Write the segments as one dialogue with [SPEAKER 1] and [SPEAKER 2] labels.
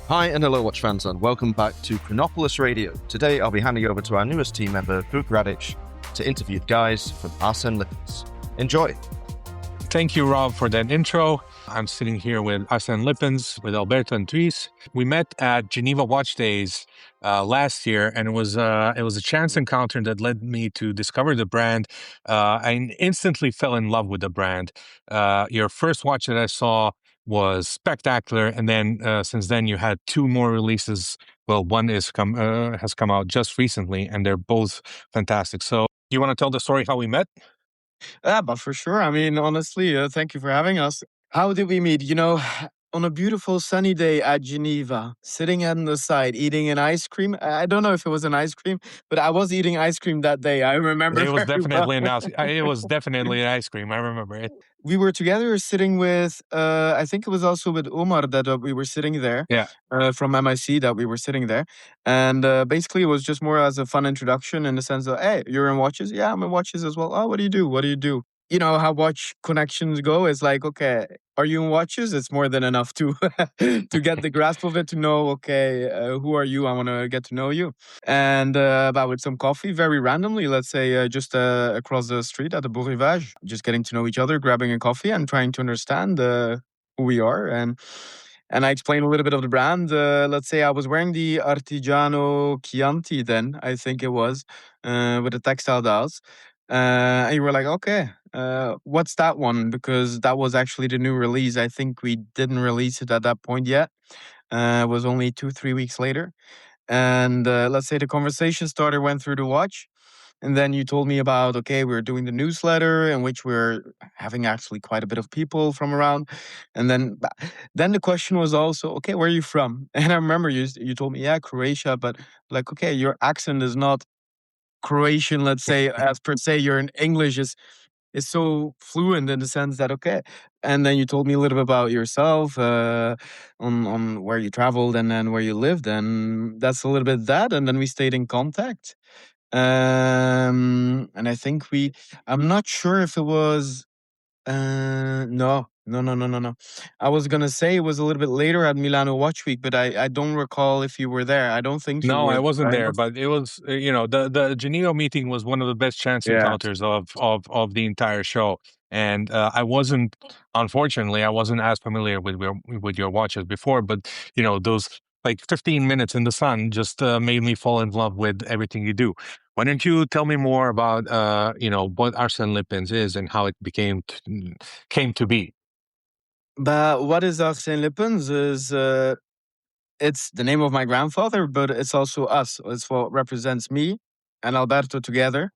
[SPEAKER 1] Hi and hello watch fans and welcome back to Chronopolis Radio. Today I'll be handing over to our newest team member, Vuk Radic, to interview the guys from Arsene Lippens. Enjoy!
[SPEAKER 2] Thank you, Rob, for that intro. I'm sitting here with Arsene Lippens, with Alberto and Dries. We met at Geneva Watch Days last year, and it was a chance encounter that led me to discover the brand. I instantly fell in love with the brand. Your first watch that I saw was spectacular, and then since then you had two more releases. Well, one has come out just recently, and they're both fantastic. So, you want to tell the story how we met?
[SPEAKER 3] Yeah, but for sure. I mean, honestly, thank you for having us. How did we meet? On a beautiful sunny day at Geneva, sitting on the side, eating an ice cream. I don't know if it was an ice cream, but I was eating ice cream that day. I remember
[SPEAKER 2] It was
[SPEAKER 3] very well.
[SPEAKER 2] definitely an ice cream. I remember it.
[SPEAKER 3] We were together sitting with, I think it was also with Omar that we were sitting there.
[SPEAKER 2] Yeah.
[SPEAKER 3] From MIC that we were sitting there. And basically, it was just more as a fun introduction in the sense of, hey, you're in watches? Yeah, I'm in watches as well. Oh, what do you do? What do you do? You know how watch connections go. It's like, okay, are you in watches? It's more than enough to to get the grasp of it, to know, okay, who are you? I want to get to know you. And about with some coffee, very randomly, let's say just across the street at the Beau Rivage, just getting to know each other, grabbing a coffee and trying to understand who we are. And I explained a little bit of the brand. Let's say I was wearing the Artigiano Chianti then, I think it was, with the textile dials. And you were like, okay, what's that one? Because that was actually the new release. I think we didn't release it at that point yet. It was only 2-3 weeks later. And let's say the conversation starter went through the watch. And then you told me about, okay, we're doing the newsletter in which we're having actually quite a bit of people from around. And then the question was also, okay, where are you from? And I remember you told me, yeah, Croatia, but like, okay, your accent is not Croatian, let's say, as per se, your English is so fluent in the sense that, okay. And then you told me a little bit about yourself, on where you traveled and then where you lived, and that's a little bit that. And then we stayed in contact. And I think I'm not sure if it was, no, no, no, no, no, no. I was gonna say it was a little bit later at Milano Watch Week, but I don't recall if you were there. I don't think you
[SPEAKER 2] No,
[SPEAKER 3] were.
[SPEAKER 2] I wasn't
[SPEAKER 3] Right?
[SPEAKER 2] there, but it was, the Geneva meeting was one of the best chance
[SPEAKER 3] Yeah.
[SPEAKER 2] encounters of the entire show. And unfortunately, I wasn't as familiar with your watches before, but those like 15 minutes in the sun just made me fall in love with everything you do. Why don't you tell me more about what Arsene Lippens is and how it came to be?
[SPEAKER 3] But what is Arsene Lippens is, it's the name of my grandfather, but it's also us. It's what represents me and Alberto together.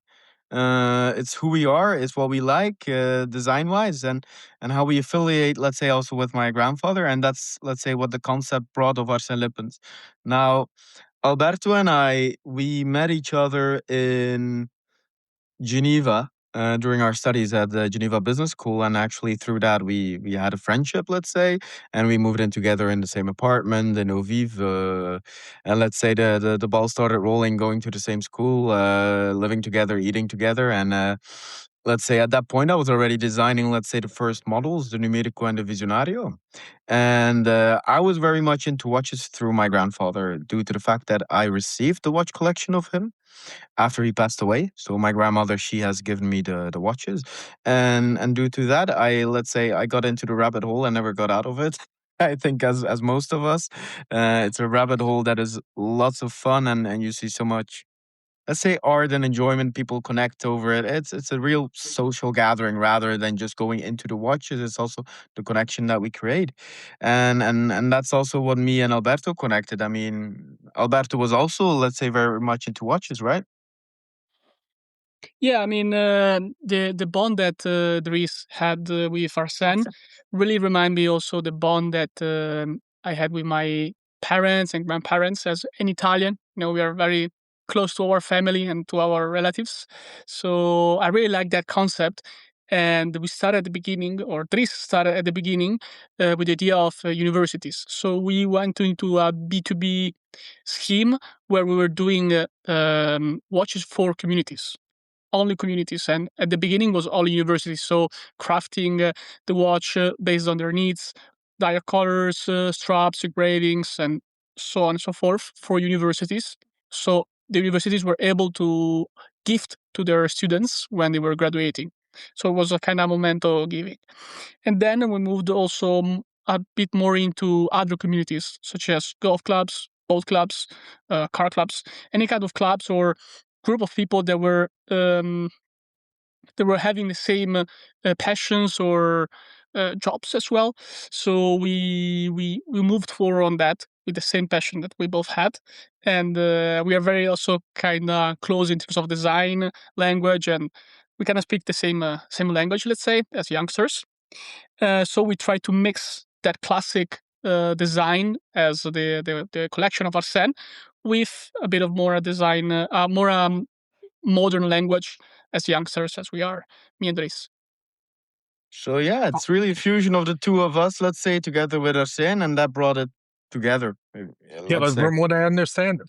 [SPEAKER 3] It's who we are. It's what we like, design wise, and how we affiliate. Let's say also with my grandfather, and that's, let's say, what the concept brought of Arsene Lippens. Now, Alberto and we met each other in Geneva during our studies at the Geneva Business School, and actually through that we had a friendship, let's say, and we moved in together in the same apartment in Eau Vive, and let's say the ball started rolling, going to the same school, living together, eating together, and let's say at that point I was already designing, let's say, the first models, the Numerico and the Visionario, and I was very much into watches through my grandfather due to the fact that I received the watch collection of him after he passed away. So my grandmother, she has given me the watches, and due to that, let's say I got into the rabbit hole and never got out of it. I think as most of us, it's a rabbit hole that is lots of fun, and you see so much, let's say, art and enjoyment. People connect over it. It's a real social gathering rather than just going into the watches. It's also the connection that we create, and that's also what me and Alberto connected. I mean, Alberto was also, let's say, very much into watches, right?
[SPEAKER 4] Yeah, I mean, the bond that Dries had with Arsene really remind me also the bond that I had with my parents and grandparents. As an Italian, we are very close to our family and to our relatives. So I really like that concept. And we started at the beginning, or Dries started at the beginning, with the idea of universities. So we went into a B2B scheme where we were doing watches for communities, only communities, and at the beginning was all universities, so crafting the watch based on their needs, dire colors, straps, engravings, and so on and so forth, for universities. So the universities were able to gift to their students when they were graduating. So it was a kind of memento giving. And then we moved also a bit more into other communities, such as golf clubs, boat clubs, car clubs, any kind of clubs or group of people that were having the same passions or jobs as well. So we moved forward on that with the same passion that we both had, and we are very also kind of close in terms of design, language, and we kind of speak the same language, let's say, as youngsters. So we try to mix that classic design as the collection of Arsene with a bit of more design, more modern language as youngsters as we are, me and Dries.
[SPEAKER 3] So yeah, it's really a fusion of the two of us, let's say, together with Arsene, and that brought it together.
[SPEAKER 2] Yeah,
[SPEAKER 3] Let's
[SPEAKER 2] but
[SPEAKER 3] say.
[SPEAKER 2] from what I understand,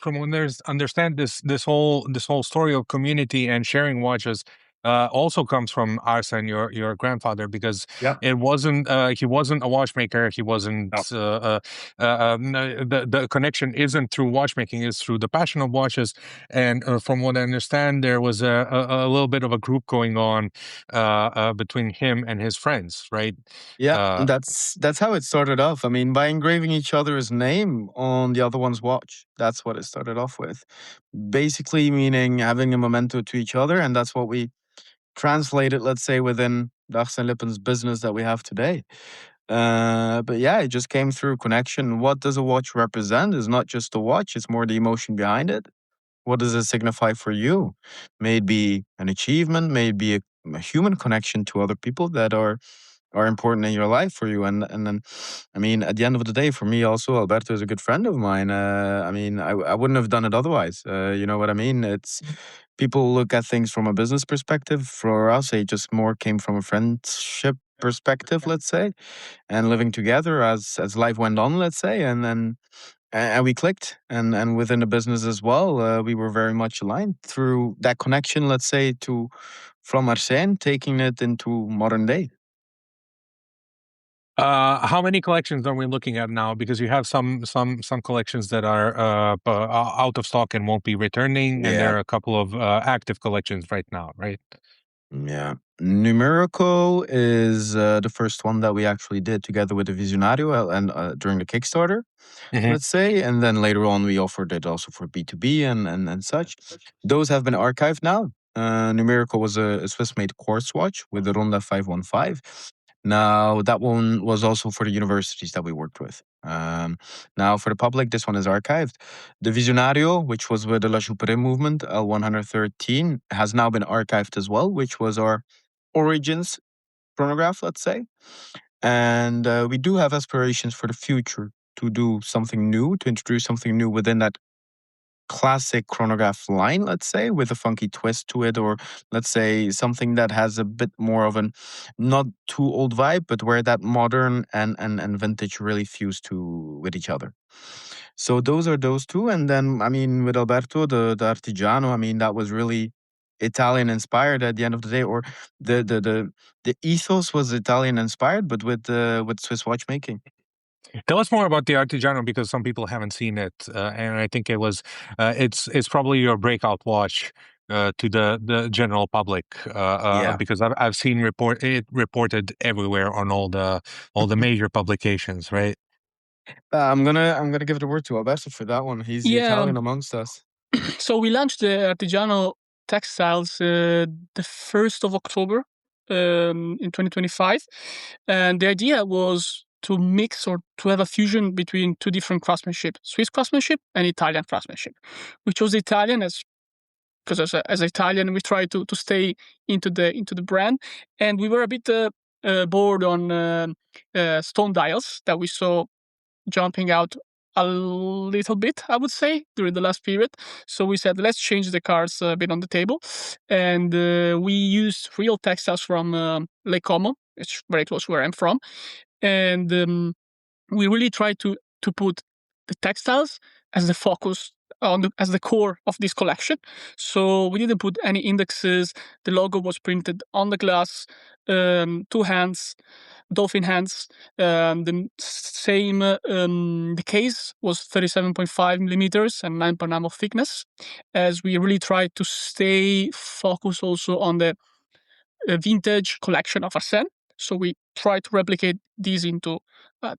[SPEAKER 2] this whole story of community and sharing watches also comes from Arsene, your grandfather, because
[SPEAKER 3] Yeah.
[SPEAKER 2] it wasn't he wasn't a watchmaker. He wasn't the connection isn't through watchmaking; it's through the passion of watches. And from what I understand, there was a little bit of a group going on between him and his friends, right?
[SPEAKER 3] Yeah, that's how it started off. I mean, by engraving each other's name on the other one's watch. That's what it started off with. Basically meaning having a memento to each other, and that's what we translated, let's say, within the Arsene Lippens business that we have today. But yeah, it just came through connection. What does a watch represent is not just a watch, it's more the emotion behind it. What does it signify for you? May it be an achievement, may it be a human connection to other people that are important in your life for you. And then, I mean, at the end of the day, for me also, Alberto is a good friend of mine. I mean, I wouldn't have done it otherwise. You know what I mean? It's people look at things from a business perspective. For us, it just more came from a friendship perspective, let's say, and living together as life went on, let's say, and then. And we clicked, and within the business as well, we were very much aligned through that connection. Let's say to from Arsene, taking it into modern day.
[SPEAKER 2] How many collections are we looking at now? Because you have some collections that are out of stock and won't be returning, and there
[SPEAKER 3] Yeah.
[SPEAKER 2] are a couple of active collections right now, right?
[SPEAKER 3] Yeah. Numerical is the first one that we actually did together with the Visionario and during the Kickstarter,
[SPEAKER 2] Mhm.
[SPEAKER 3] let's say. And then later on, we offered it also for B2B and such. Those have been archived now. Numerical was a Swiss made quartz watch with the Ronda 515. Now, that one was also for the universities that we worked with. Now, for the public, this one is archived. The Visionario, which was with the La Chouperet movement, L113, has now been archived as well, which was our origins chronograph, let's say. And we do have aspirations for the future to do something new, to introduce something new within that classic chronograph line, let's say, with a funky twist to it, or let's say something that has a bit more of an not too old vibe, but where that modern and vintage really fuse to with each other. So those are those two. And then I mean with Alberto, the Artigiano, I mean that was really Italian inspired at the end of the day, or the ethos was Italian inspired, but with Swiss watchmaking.
[SPEAKER 2] Tell us more about the Artigiano, because some people haven't seen it, and I think it's probably your breakout watch to the general public,
[SPEAKER 3] Yeah.
[SPEAKER 2] because I've seen it reported everywhere on all the major publications, right?
[SPEAKER 3] I'm gonna give the word to Alberto for that one. He's the
[SPEAKER 4] Yeah.
[SPEAKER 3] Italian amongst us.
[SPEAKER 4] So we launched the Artigiano textiles the 1st of October in 2025. And the idea was to mix or to have a fusion between two different craftsmanship, Swiss craftsmanship and Italian craftsmanship. We chose the Italian because as Italian, we try to stay into the brand. And we were a bit bored on stone dials that we saw jumping out a little bit, I would say, during the last period. So we said, let's change the cards a bit on the table. And we used real textiles from Lake Como. It's very close where I'm from. And we really tried to put the textiles as the focus as the core of this collection. So we didn't put any indexes. The logo was printed on the glass, two hands, dolphin hands. The case was 37.5 millimeters and 9.9 of thickness, as we really tried to stay focused also on the vintage collection of Arsene. So we tried to replicate these into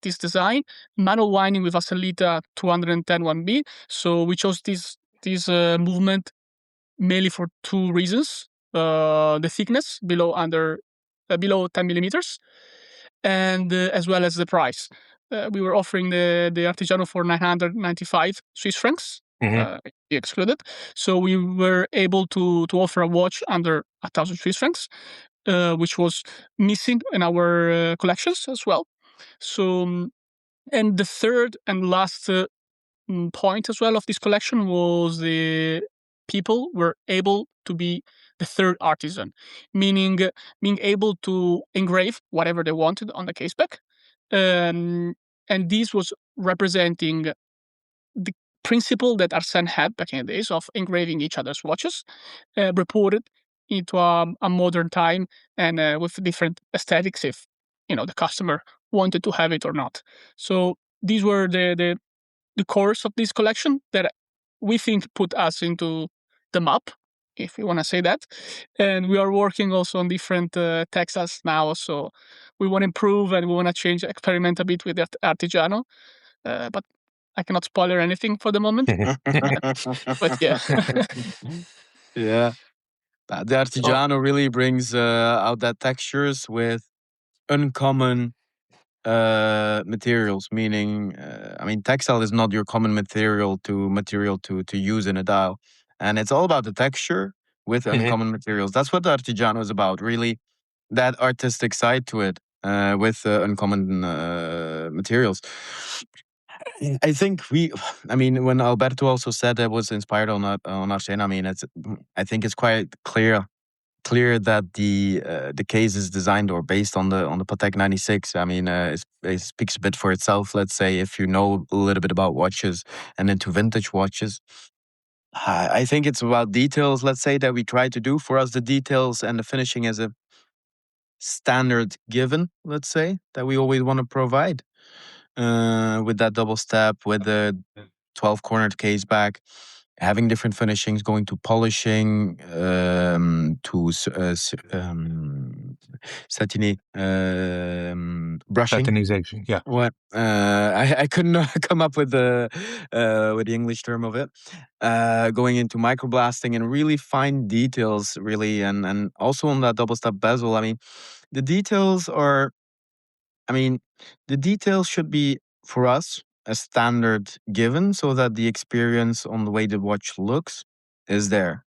[SPEAKER 4] this design. Manual winding with Acelita 210 1B. So we chose this movement mainly for two reasons: the thickness below 10 millimeters, and as well as the price. We were offering the Artigiano for 995 Swiss francs. Excluded. So we were able to offer a watch under 1,000 Swiss francs, which was missing in our collections as well. So, and the third and last point as well of this collection was the people were able to be the third artisan, meaning being able to engrave whatever they wanted on the caseback. And this was representing the principle that Arsene had back in the days of engraving each other's watches, reported into a modern time and with different aesthetics if the customer wanted to have it or not. So these were the cores of this collection that we think put us into the map, if you want to say that. And we are working also on different textiles now. So we want to improve and we want to change, experiment a bit with the Artigiano. But I cannot spoiler anything for the moment. But yeah.
[SPEAKER 3] Yeah. The Artigiano really brings out that textures with uncommon materials, meaning textile is not your common material to use in a dial, and it's all about the texture with uncommon materials. That's what the Artigiano is about, really, that artistic side to it, with uncommon materials. I think when Alberto also said that was inspired on Arsene, I think it's quite clear that the case is designed or based on the Patek 96. It speaks a bit for itself. Let's say if you know a little bit about watches and into vintage watches, I think it's about details. Let's say that we try to do. For us, the details and the finishing is a standard given. Let's say that we always want to provide with that double step, with the 12 cornered case back, having different finishings, going to polishing, to satiny, brushing.
[SPEAKER 2] Satinization, yeah.
[SPEAKER 3] What I couldn't come up with the English term of it. Going into microblasting and really fine details, really, and also on that double step bezel. The details are. The details should be, for us, a standard given, so that the experience on the way the watch looks is there.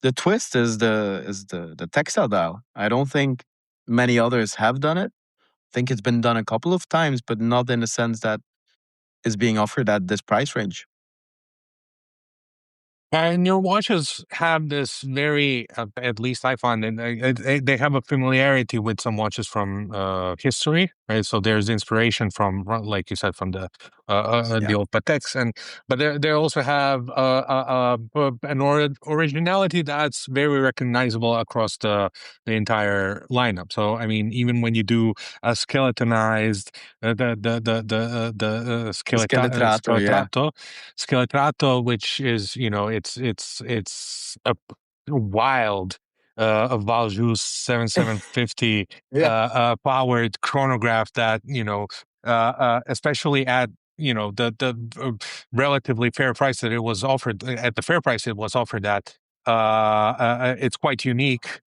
[SPEAKER 3] The twist is the textile dial. I don't think many others have done it. I think it's been done a couple of times, but not in the sense that is being offered at this price range.
[SPEAKER 2] And your watches have this very, at least I find, they have a familiarity with some watches from history, right? So there's inspiration from, like you said, from the old Pateks, but they also have an originality that's very recognizable across the entire lineup. So even when you do a skeletonized skeletrato, which is it's a wild a Valjoux 7750 powered chronograph that especially at the relatively fair price that it was offered at, the fair price it was offered at, it's quite unique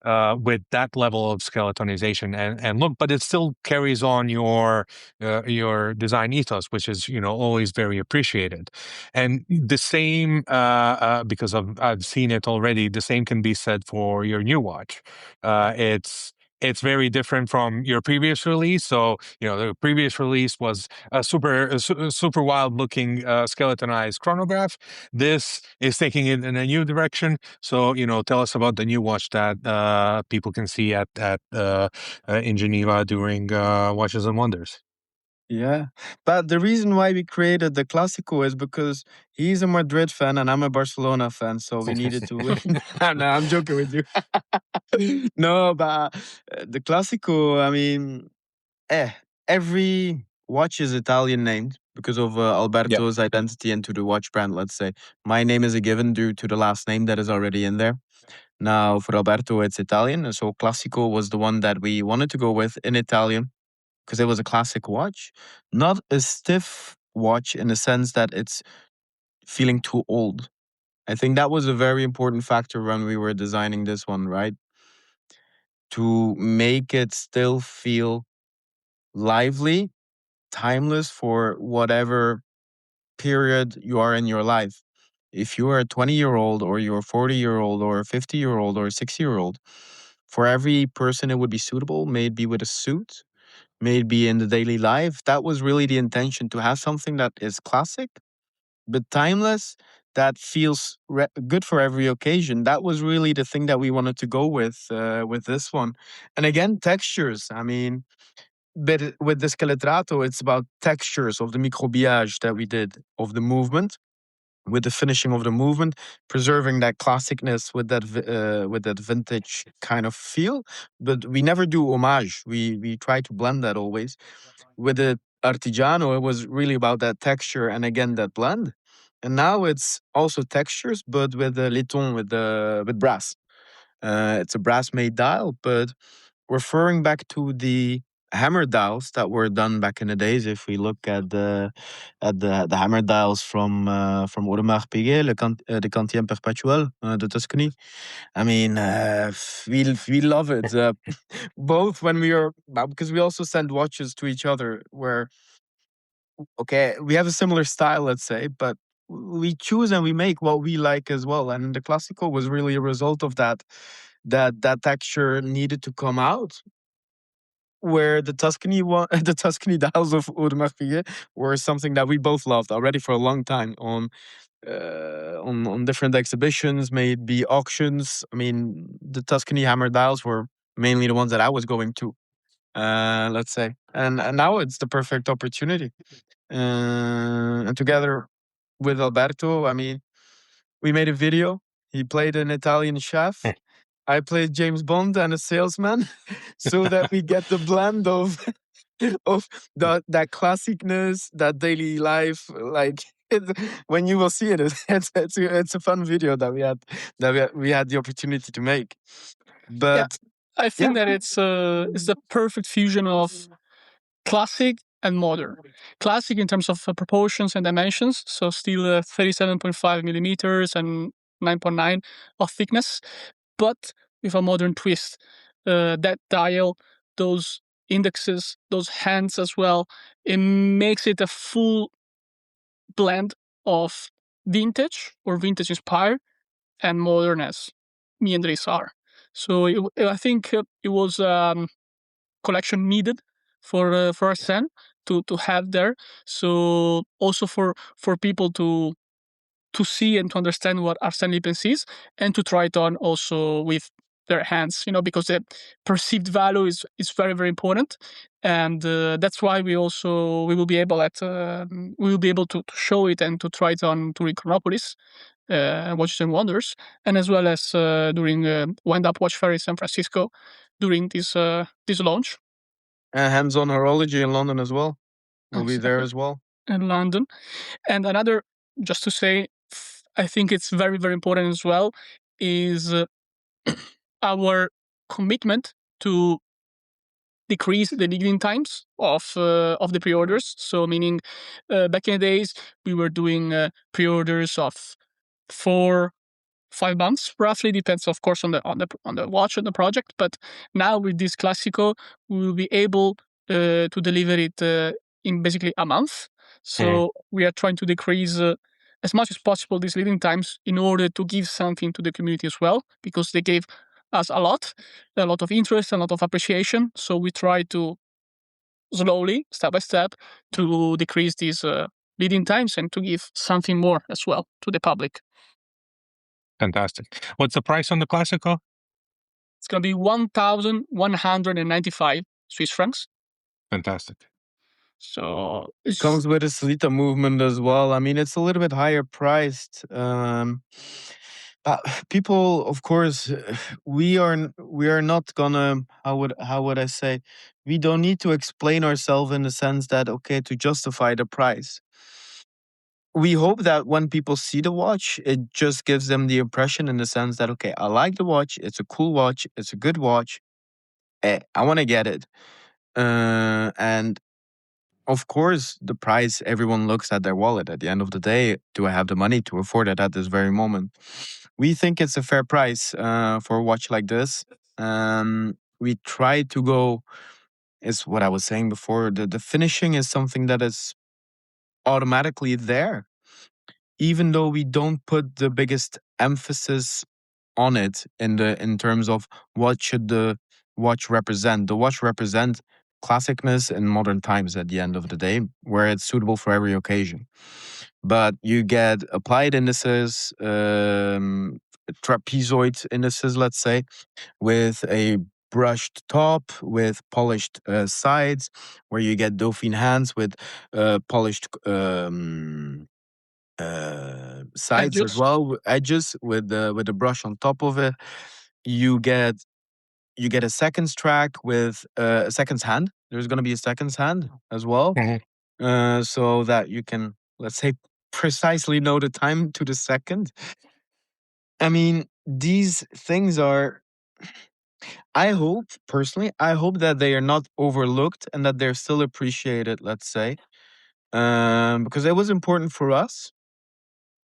[SPEAKER 2] with that level of skeletonization and look, but it still carries on your design ethos, which is always very appreciated. And the same, because I've seen it already, the same can be said for your new watch. It's very different from your previous release. So, the previous release was a super wild looking skeletonized chronograph. This is taking it in a new direction. So, tell us about the new watch that people can see at in Geneva during Watches and Wonders.
[SPEAKER 3] Yeah. But the reason why we created the Clásico is because he's a Madrid fan and I'm a Barcelona fan, so we needed to win. No, I'm joking with you. No, but the Clásico, I mean, every watch is Italian named because of Alberto's identity into the watch brand, let's say. My name is a given due to the last name that is already in there. Now, for Alberto, it's Italian. And so Classico was the one that we wanted to go with in Italian because it was a classic watch, not a stiff watch in the sense that it's feeling too old. I think that was a very important factor when we were designing this one, right? To make it still feel lively, timeless for whatever period you are in your life. If you are a 20-year-old or you're a 40-year-old or a 50-year-old or a 60-year-old, for every person it would be suitable, maybe with a suit, maybe in the daily life. That was really the intention, to have something that is classic but timeless, that feels good for every occasion. That was really the thing that we wanted to go with this one. And again, textures. I mean, but with the Skeletrato, it's about textures of the microbiage that we did of the movement, with the finishing of the movement, preserving that classicness with that vintage kind of feel. But we never do homage. We try to blend that always. With the Artigiano, it was really about that texture and again that blend. And now it's also textures, but with the laiton, with brass. It's a brass made dial, but referring back to the hammer dials that were done back in the days. If we look at the hammer dials from Audemars Piguet, the Quantième Perpetuel, the Tuscany. I mean, we love it. Both when we are, because we also send watches to each other where, okay, we have a similar style, let's say, but we choose and we make what we like as well. And the Classico was really a result of that. That texture needed to come out, where the Tuscany one, the Tuscany dials of Audemars Piguet were something that we both loved already for a long time on different exhibitions, maybe auctions. I mean, the Tuscany hammer dials were mainly the ones that I was going to, let's say, and now it's the perfect opportunity. And together with Alberto, I mean, we made a video. He played an Italian chef. I played James Bond and a salesman, so that we get the blend of of that classicness, that daily life. Like when you will see it, it's a fun video that we had the opportunity to make. But
[SPEAKER 4] I think that it's the perfect fusion of classic and modern. Classic in terms of proportions and dimensions, so still 37.5 millimeters and 9.9 of thickness, but with a modern twist. That dial, those indexes, those hands as well, it makes it a full blend of vintage or vintage inspired and modern, as me and Dries are. So I think it was collection needed for Arsene to have there. So also for people to see and to understand what Arsene Lippens is, and to try it on also with their hands, because the perceived value is very, very important, and that's why we will be able to show it and to try it on during Chronopolis, Watches and Wonders, and as well as during Wind Up Watch Fair in San Francisco during this launch.
[SPEAKER 3] hands-on horology in London as well. We'll be there as well.
[SPEAKER 4] In London. And another, just to say, I think it's very, very important as well, is our commitment to decrease the lead-in times of the pre-orders. So meaning, back in the days, we were doing pre-orders of 4-5 months, roughly, depends of course on the watch and the project. But now with this Classico, we will be able to deliver it in basically a month. So we are trying to decrease as much as possible these lead-in times in order to give something to the community as well, because they gave us a lot of interest, a lot of appreciation. So we try to slowly, step by step, to decrease these lead-in times and to give something more as well to the public.
[SPEAKER 2] Fantastic. What's the price on the Classico?
[SPEAKER 4] It's going to be 1,195 Swiss francs.
[SPEAKER 2] Fantastic.
[SPEAKER 4] So it's
[SPEAKER 3] Comes with a Salita movement as well. I mean, it's a little bit higher priced. But people, of course, we are not gonna. How would I say? We don't need to explain ourselves in the sense that okay, to justify the price. We hope that when people see the watch, it just gives them the impression in the sense that okay, I like the watch. It's a cool watch. It's a good watch. I want to get it. And of course, the price, everyone looks at their wallet. At the end of the day, do I have the money to afford it at this very moment? We think it's a fair price for a watch like this. We try to go, is what I was saying before, the finishing is something that is automatically there. Even though we don't put the biggest emphasis on it in terms of what should the watch represent. The watch represents classicness in modern times at the end of the day, where it's suitable for every occasion. But you get applied indices, trapezoid indices, let's say, with a brushed top, with polished sides, where you get Dauphine hands with polished sides as
[SPEAKER 4] edges.
[SPEAKER 3] well, edges with the brush on top of it. You get a seconds track with a seconds hand. There's going to be a seconds hand as well, so that you can, let's say, precisely know the time to the second. I mean, these things are. I hope personally, I hope that they are not overlooked and that they're still appreciated. Let's say, because it was important for us.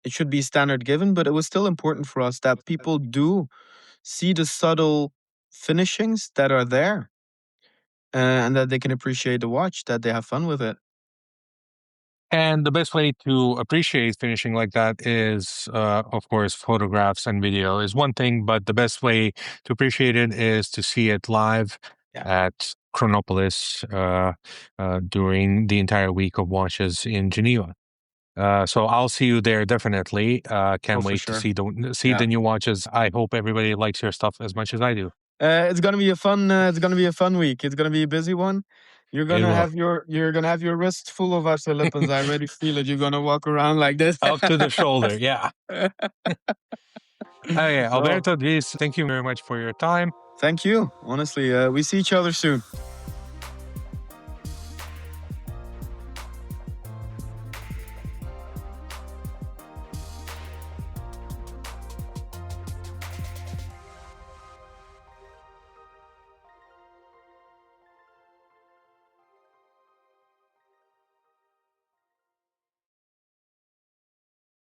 [SPEAKER 3] It should be standard given, but it was still important for us that people do see the subtle finishings that are there, and that they can appreciate the watch, that they have fun with it.
[SPEAKER 2] And the best way to appreciate finishing like that is, of course, photographs and video is one thing, but the best way to appreciate it is to see it live at Chronopolis during the entire week of watches in Geneva. So I'll see you there definitely. Can't
[SPEAKER 3] for
[SPEAKER 2] wait to
[SPEAKER 3] sure.
[SPEAKER 2] see the new watches. I hope everybody likes your stuff as much as I do.
[SPEAKER 3] It's gonna be a fun. It's gonna be a fun week. It's gonna be a busy one. You're
[SPEAKER 2] It
[SPEAKER 3] gonna
[SPEAKER 2] will.
[SPEAKER 3] have your wrists full of Arsene Lippens. I already feel it. You're gonna walk around like this.
[SPEAKER 2] Up to the shoulder, yeah. Okay,
[SPEAKER 3] So,
[SPEAKER 2] Alberto, Dries, thank you very much for your time.
[SPEAKER 3] thank you. Honestly, we see each other soon.